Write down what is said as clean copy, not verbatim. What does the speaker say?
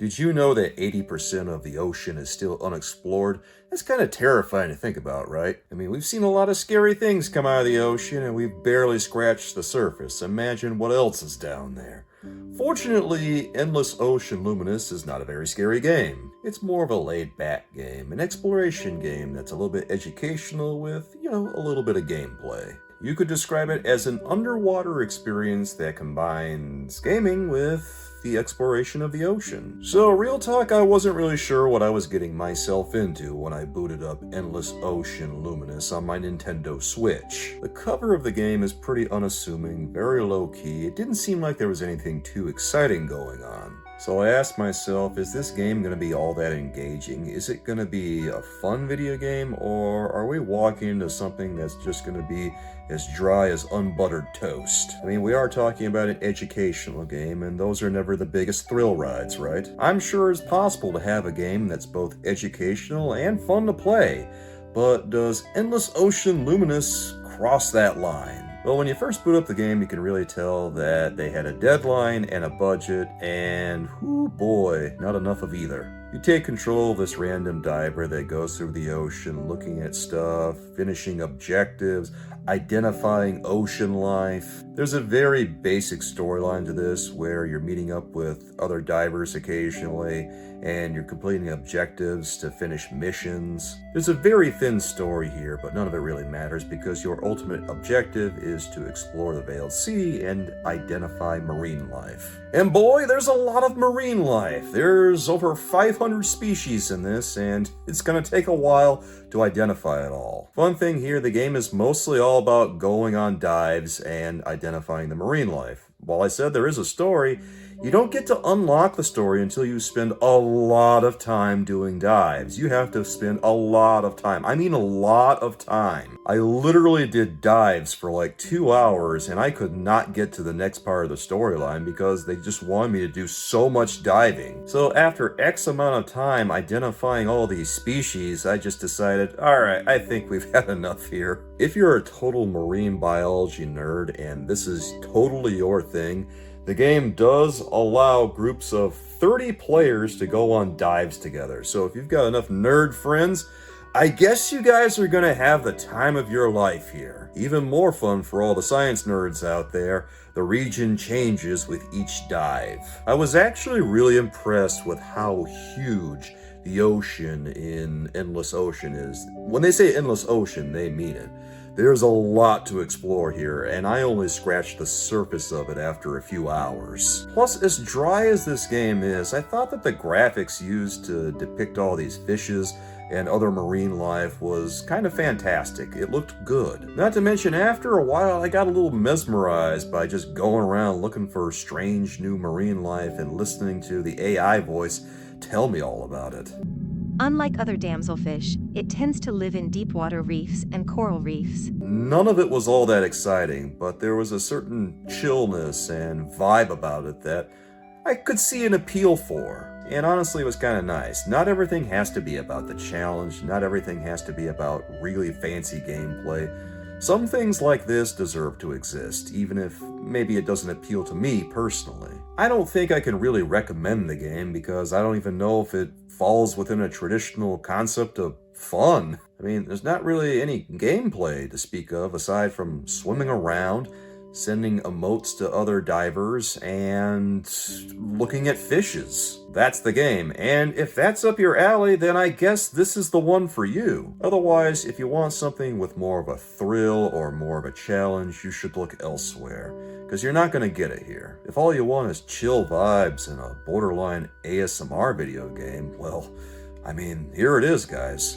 Did you know that 80% of the ocean is still unexplored? That's kind of terrifying to think about, right? I mean, we've seen a lot of scary things come out of the ocean and we've barely scratched the surface. Imagine what else is down there. Fortunately, Endless Ocean Luminous is not a very scary game. It's more of a laid-back game, an exploration game that's a little bit educational with, a little bit of gameplay. You could describe it as an underwater experience that combines gaming with the exploration of the ocean. So real talk, I wasn't really sure what I was getting myself into when I booted up Endless Ocean Luminous on my Nintendo Switch. The cover of the game is pretty unassuming, very low-key. It didn't seem like there was anything too exciting going on. So I asked myself, is this game going to be all that engaging? Is it going to be a fun video game, or are we walking into something that's just going to be as dry as unbuttered toast? I mean, we are talking about an educational game, and those are never the biggest thrill rides, right? I'm sure it's possible to have a game that's both educational and fun to play, but does Endless Ocean Luminous cross that line? Well, when you first boot up the game, you can really tell that they had a deadline and a budget, and whoo boy, not enough of either. You take control of this random diver that goes through the ocean looking at stuff, finishing objectives, identifying ocean life. There's a very basic storyline to this where you're meeting up with other divers occasionally and you're completing objectives to finish missions. There's a very thin story here, but none of it really matters because your ultimate objective is to explore the Veiled Sea and identify marine life. And boy, there's a lot of marine life. There's over 500 species in this, and it's gonna take a while to identify it all. Fun thing here, the game is mostly all about going on dives and identifying the marine life. While I said there is a story, you don't get to unlock the story until you spend a lot of time doing dives. You have to spend a lot of time. I mean a lot of time. I literally did dives for like 2 hours and I could not get to the next part of the storyline because they just wanted me to do so much diving. So after X amount of time identifying all these species, I just decided, alright, I think we've had enough here. If you're a total marine biology nerd and this is totally your thing, the game does allow groups of 30 players to go on dives together. So if you've got enough nerd friends, I guess you guys are gonna have the time of your life here. Even more fun for all the science nerds out there, the region changes with each dive. I was actually really impressed with how huge the ocean in Endless Ocean is. When they say Endless Ocean, they mean it. There's a lot to explore here, and I only scratched the surface of it after a few hours. Plus, as dry as this game is, I thought that the graphics used to depict all these fishes and other marine life was kind of fantastic. It looked good. Not to mention, after a while, I got a little mesmerized by just going around looking for strange new marine life and listening to the AI voice tell me all about it. Unlike other damselfish, it tends to live in deep water reefs and coral reefs. None of it was all that exciting, but there was a certain chillness and vibe about it that I could see an appeal for. And honestly, it was kind of nice. Not everything has to be about the challenge, not everything has to be about really fancy gameplay. Some things like this deserve to exist, even if maybe it doesn't appeal to me personally. I don't think I can really recommend the game because I don't even know if it falls within a traditional concept of fun. I mean, there's not really any gameplay to speak of aside from swimming around, sending emotes to other divers, and looking at fishes. That's the game, and if that's up your alley, then I guess this is the one for you. Otherwise, if you want something with more of a thrill or more of a challenge, you should look elsewhere, because you're not going to get it here. If all you want is chill vibes and a borderline ASMR video game, well, I mean, here it is, guys.